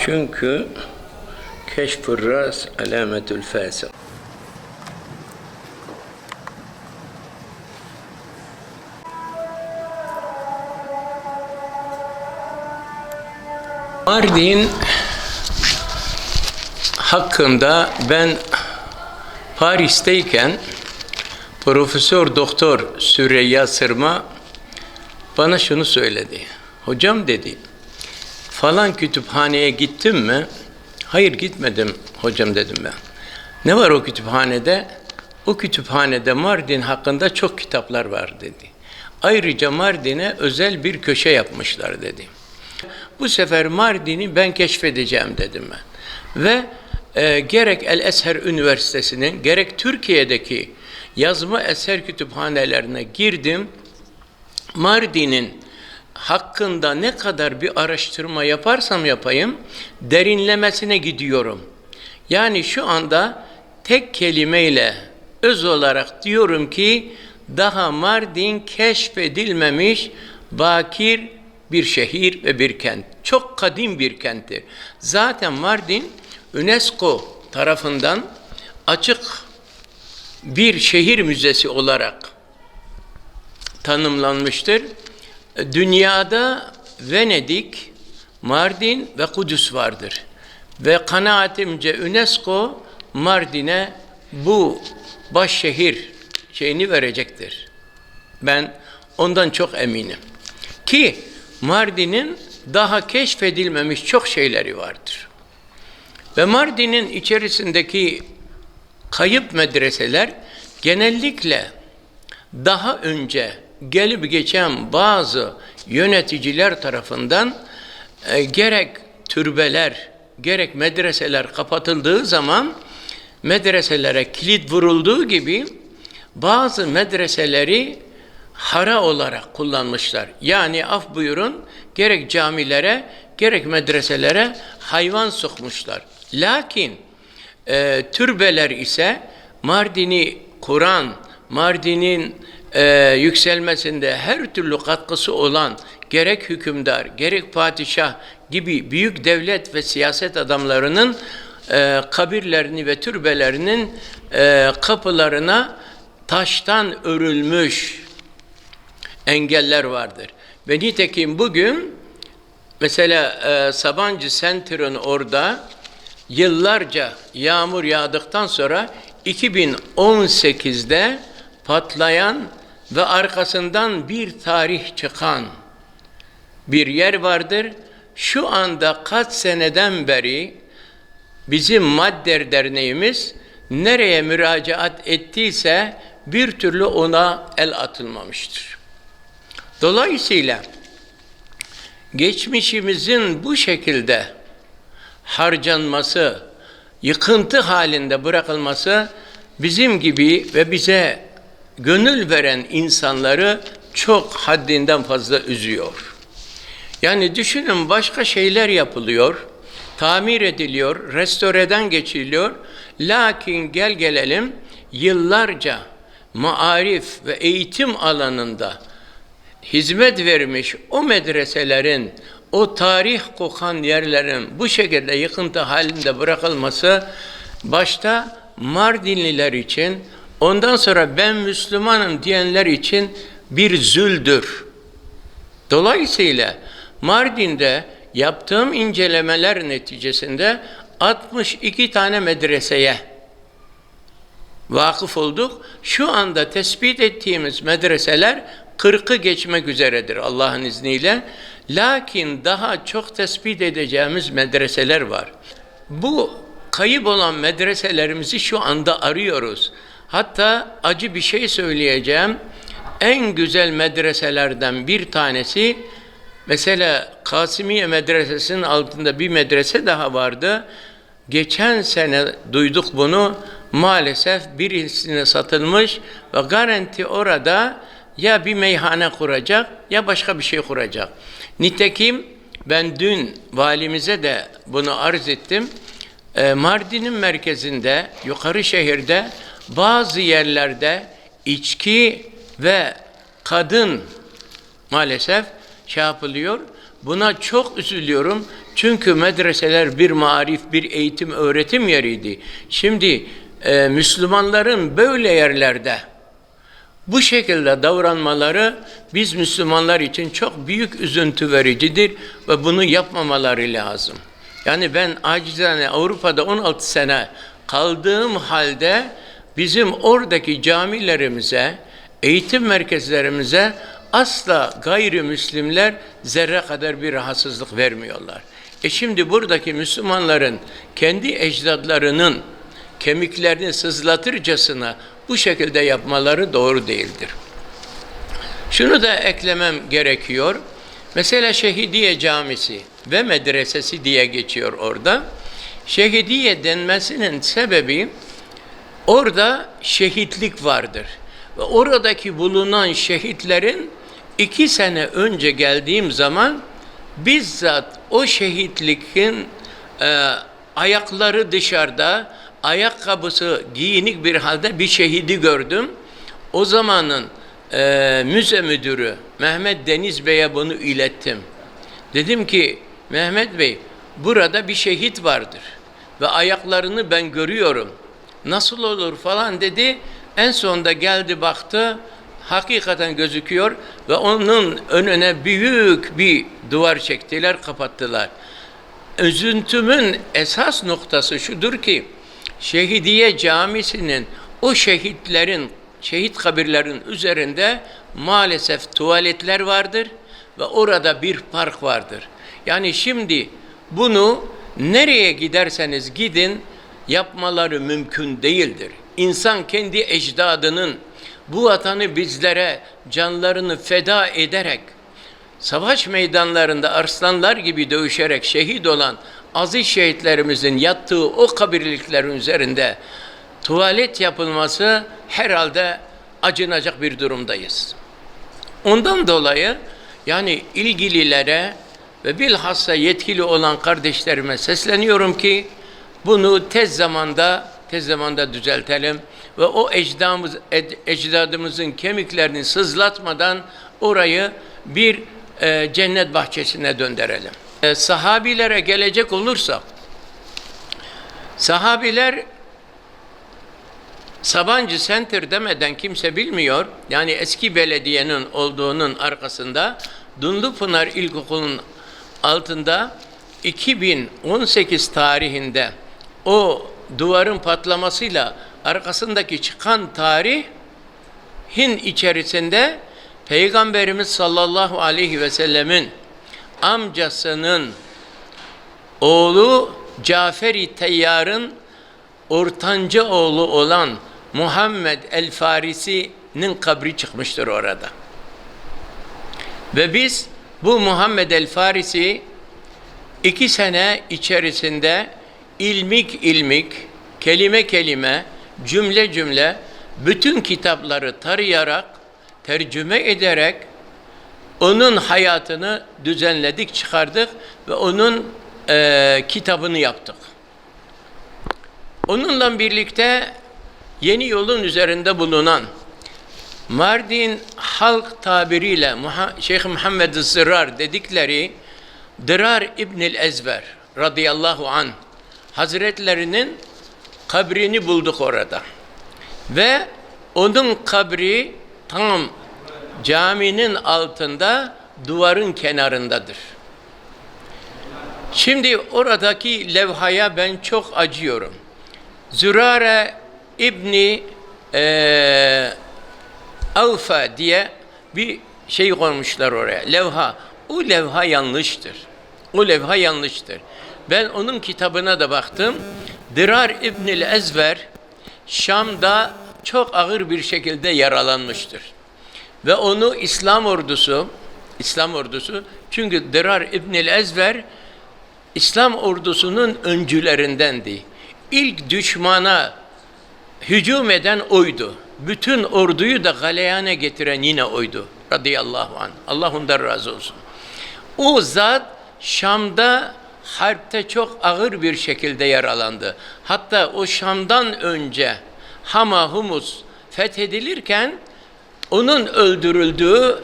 Çünkü keşf-ı ras alametül fasık. Mardin hakkında ben Paris'teyken Profesör Doktor Süreyya Sırma bana şunu söyledi. Hocam dedi, falan kütüphaneye gittin mi? Hayır gitmedim hocam dedim ben. Ne var o kütüphanede? O kütüphanede Mardin hakkında çok kitaplar var dedi. Ayrıca Mardin'e özel bir köşe yapmışlar dedi. Bu sefer Mardin'i ben keşfedeceğim dedim ben. Ve gerek El-Ezher Üniversitesi'nin gerek Türkiye'deki yazma eser kütüphanelerine girdim. Mardin'in hakkında ne kadar bir araştırma yaparsam yapayım, derinlemesine gidiyorum. Yani şu anda tek kelimeyle öz olarak diyorum ki, daha Mardin keşfedilmemiş bakir bir şehir ve bir kent. Çok kadim bir kenttir. Zaten Mardin UNESCO tarafından açık bir şehir müzesi olarak tanımlanmıştır. Dünyada Venedik, Mardin ve Kudüs vardır. Ve kanaatimce UNESCO Mardin'e bu başşehir şeyini verecektir. Ben ondan çok eminim. Ki Mardin'in daha keşfedilmemiş çok şeyleri vardır. Ve Mardin'in içerisindeki kayıp medreseler genellikle daha önce gelip geçen bazı yöneticiler tarafından gerek türbeler, gerek medreseler kapatıldığı zaman medreselere kilit vurulduğu gibi bazı medreseleri hara olarak kullanmışlar. Yani af buyurun, gerek camilere gerek medreselere hayvan sokmuşlar. Lakin türbeler ise Mardin'i kuran, Mardin'in yükselmesinde her türlü katkısı olan gerek hükümdar, gerek padişah gibi büyük devlet ve siyaset adamlarının kabirlerini ve türbelerinin kapılarına taştan örülmüş engeller vardır. Ve nitekim bugün mesela Sabancı Center'ın orada yıllarca yağmur yağdıktan sonra 2018'de patlayan ve arkasından bir tarih çıkan bir yer vardır. Şu anda kaç seneden beri bizim Madder Derneğimiz nereye müracaat ettiyse bir türlü ona el atılmamıştır. Dolayısıyla geçmişimizin bu şekilde harcanması, yıkıntı halinde bırakılması bizim gibi ve bize gönül veren insanları çok haddinden fazla üzüyor. Yani düşünün, başka şeyler yapılıyor, tamir ediliyor, restoreden geçiliyor. Lakin gel gelelim yıllarca maarif ve eğitim alanında hizmet vermiş o medreselerin, o tarih kokan yerlerin bu şekilde yıkıntı halinde bırakılması başta Mardinliler için, ondan sonra ben Müslümanım diyenler için bir züldür. Dolayısıyla Mardin'de yaptığım incelemeler neticesinde 62 tane medreseye vakıf olduk. Şu anda tespit ettiğimiz medreseler 40'ı geçmek üzeredir Allah'ın izniyle. Lakin daha çok tespit edeceğimiz medreseler var. Bu kayıp olan medreselerimizi şu anda arıyoruz. Hatta acı bir şey söyleyeceğim. En güzel medreselerden bir tanesi, mesela Kasimiye Medresesi'nin altında bir medrese daha vardı. Geçen sene duyduk bunu. Maalesef birisine satılmış ve garanti orada ya bir meyhane kuracak ya başka bir şey kuracak. Nitekim ben dün valimize de bunu arz ettim. Mardin'in merkezinde, yukarı şehirde bazı yerlerde içki ve kadın maalesef şey yapılıyor. Buna çok üzülüyorum. Çünkü medreseler bir marif, bir eğitim, öğretim yeriydi. Şimdi Müslümanların böyle yerlerde bu şekilde davranmaları biz Müslümanlar için çok büyük üzüntü vericidir ve bunu yapmamaları lazım. Yani ben acizane Avrupa'da 16 sene kaldığım halde bizim oradaki camilerimize, eğitim merkezlerimize asla gayrimüslimler zerre kadar bir rahatsızlık vermiyorlar. Şimdi buradaki Müslümanların kendi ecdadlarının kemiklerini sızlatırcasına bu şekilde yapmaları doğru değildir. Şunu da eklemem gerekiyor. Mesela Şehidiye Camisi ve medresesi diye geçiyor orada. Şehidiye denmesinin sebebi orada şehitlik vardır. Ve oradaki bulunan şehitlerin 2 sene önce geldiğim zaman bizzat o şehitlikin ayakları dışarıda, ayakkabısı giyinik bir halde bir şehidi gördüm. O zamanın müze müdürü Mehmet Deniz Bey'e bunu ilettim. Dedim ki Mehmet Bey burada bir şehit vardır ve ayaklarını ben görüyorum. Nasıl olur falan dedi. En sonunda geldi baktı. Hakikaten gözüküyor ve onun önüne büyük bir duvar çektiler, kapattılar. Üzüntümün esas noktası şudur ki Şehidiye Camisi'nin o şehitlerin, şehit kabirlerin üzerinde maalesef tuvaletler vardır ve orada bir park vardır. Yani şimdi bunu nereye giderseniz gidin yapmaları mümkün değildir. İnsan kendi ecdadının bu vatanı bizlere canlarını feda ederek savaş meydanlarında arslanlar gibi dövüşerek şehit olan aziz şehitlerimizin yattığı o kabirliklerin üzerinde tuvalet yapılması herhalde acınacak bir durumdayız. Ondan dolayı yani ilgililere ve bilhassa yetkili olan kardeşlerime sesleniyorum ki bunu tez zamanda düzeltelim ve o ecdadımızın kemiklerini sızlatmadan orayı bir cennet bahçesine döndürelim. Sahabilere gelecek olursak, sahabiler Sabancı Center demeden kimse bilmiyor. Yani eski belediyenin olduğunun arkasında Dumlupınar İlkokulu'nun altında 2018 tarihinde o duvarın patlamasıyla arkasındaki çıkan tarihin içerisinde Peygamberimiz sallallahu aleyhi ve sellemin amcasının oğlu Cafer-i Teyyar'ın ortanca oğlu olan Muhammed el-Farisi'nin kabri çıkmıştır orada. Ve biz bu Muhammed el-Farisi 2 sene içerisinde ilmik, kelime kelime, cümle cümle bütün kitapları tarayarak, tercüme ederek onun hayatını düzenledik, çıkardık ve onun kitabını yaptık. Onunla birlikte yeni yolun üzerinde bulunan Mardin halk tabiriyle Şeyh Muhammed Zırrar dedikleri Dırar İbnül Ezver radıyallahu anh Hazretlerinin kabrini bulduk orada. Ve onun kabri tam caminin altında duvarın kenarındadır. Şimdi oradaki levhaya ben çok acıyorum. Zürare İbni Avfa diye bir şey koymuşlar oraya, levha. O levha yanlıştır. O levha yanlıştır. Ben onun kitabına da baktım. Dırar İbnül Ezver Şam'da çok ağır bir şekilde yaralanmıştır. Ve onu İslam ordusu çünkü Dırar İbnül Ezver İslam ordusunun öncülerindendi. İlk düşmana hücum eden oydu. Bütün orduyu da galeyana getiren yine oydu. Radıyallahu anh. Allah ondan razı olsun. O zat Şam'da harpte çok ağır bir şekilde yaralandı. Hatta o Şam'dan önce Hama Humus fethedilirken onun öldürüldüğü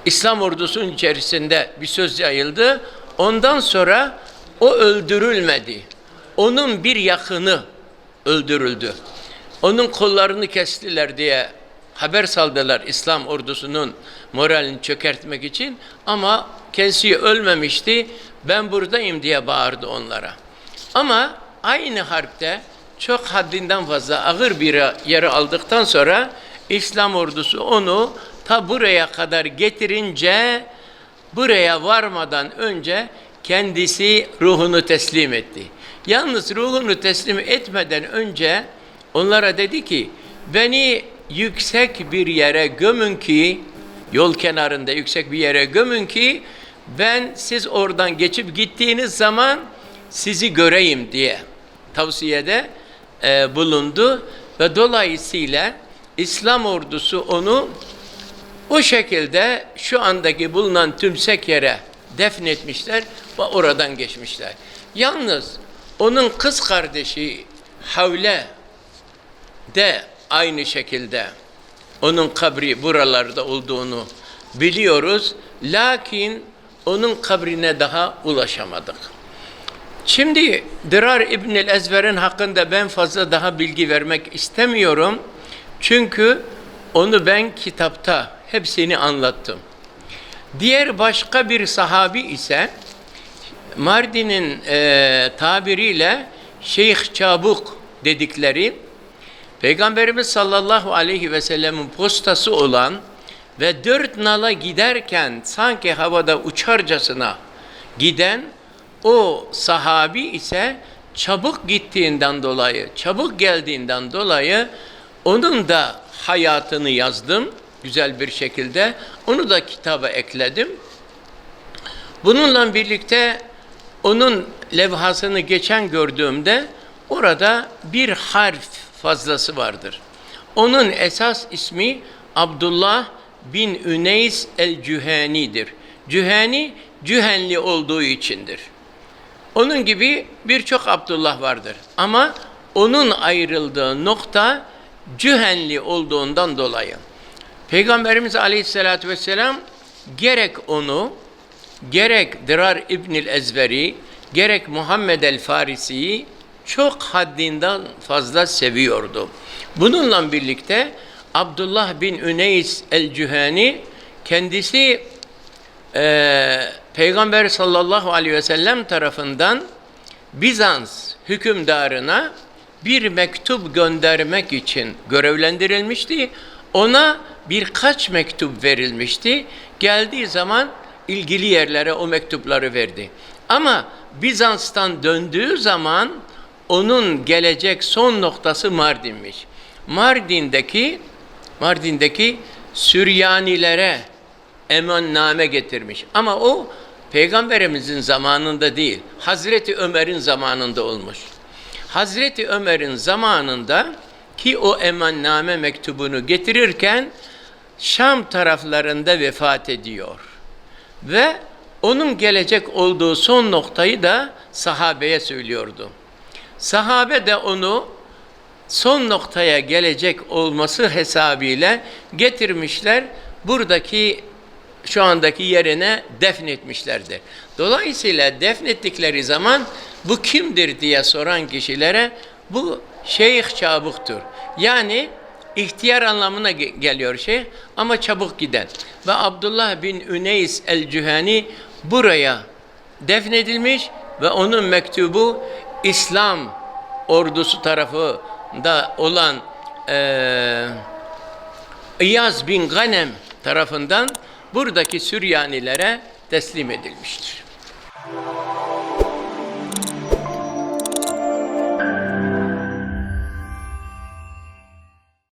İslam ordusunun içerisinde bir söz yayıldı. Ondan sonra o öldürülmedi. Onun bir yakını öldürüldü. Onun kollarını kestiler diye haber saldılar İslam ordusunun moralini çökertmek için. Ama kendisi ölmemişti. Ben buradayım diye bağırdı onlara. Ama aynı harpte çok haddinden fazla ağır bir yere aldıktan sonra İslam ordusu onu ta buraya kadar getirince, buraya varmadan önce kendisi ruhunu teslim etti. Yalnız ruhunu teslim etmeden önce onlara dedi ki, beni yüksek bir yere gömün ki, yol kenarında yüksek bir yere gömün ki, ben siz oradan geçip gittiğiniz zaman sizi göreyim diye tavsiyede bulundu. Ve dolayısıyla İslam ordusu onu o şekilde şu andaki bulunan tümsek yere defnetmişler ve oradan geçmişler. Yalnız onun kız kardeşi Havle de aynı şekilde onun kabri buralarda olduğunu biliyoruz. Lakin onun kabrine daha ulaşamadık. Şimdi Dirar İbnül Ezver'in hakkında ben fazla daha bilgi vermek istemiyorum. Çünkü onu ben kitapta hepsini anlattım. Diğer başka bir sahabi ise Mardin'in tabiriyle Şeyh Çabuk dedikleri, Peygamberimiz sallallahu aleyhi ve sellemin postası olan ve 4 nala giderken sanki havada uçarcasına giden o sahabi ise çabuk gittiğinden dolayı, çabuk geldiğinden dolayı onun da hayatını yazdım güzel bir şekilde. Onu da kitaba ekledim. Bununla birlikte onun levhasını geçen gördüğümde orada bir harf fazlası vardır. Onun esas ismi Abdullah bin Üneys el-Cüheni'dir. Cüheni, Cühenli olduğu içindir. Onun gibi birçok Abdullah vardır. Ama onun ayrıldığı nokta Cühenli olduğundan dolayı. Peygamberimiz Aleyhisselatü Vesselam gerek onu, gerek Dirar İbnül Ezveri, gerek Muhammed el-Farisi'yi çok haddinden fazla seviyordu. Bununla birlikte Abdullah bin Üneys el-Cüheni kendisi Peygamber sallallahu aleyhi ve sellem tarafından Bizans hükümdarına bir mektup göndermek için görevlendirilmişti. Ona birkaç mektup verilmişti. Geldiği zaman ilgili yerlere o mektupları verdi. Ama Bizans'tan döndüğü zaman onun gelecek son noktası Mardin'miş. Mardin'deki Süryanilere emanname getirmiş. Ama o Peygamberimizin zamanında değil, Hazreti Ömer'in zamanında olmuş. Hazreti Ömer'in zamanında ki o emanname mektubunu getirirken Şam taraflarında vefat ediyor. Ve onun gelecek olduğu son noktayı da sahabeye söylüyordu. Sahabe de onu son noktaya gelecek olması hesabıyla getirmişler. Buradaki şu andaki yerine defnetmişlerdir. Dolayısıyla defnettikleri zaman bu kimdir diye soran kişilere bu Şeyh Çabuk'tur. Yani ihtiyar anlamına geliyor şey ama çabuk giden. Ve Abdullah bin Üneys el-Cüheni buraya defnedilmiş ve onun mektubu İslam ordusu tarafında olan İyaz bin Ganem tarafından buradaki Süryanilere teslim edilmiştir.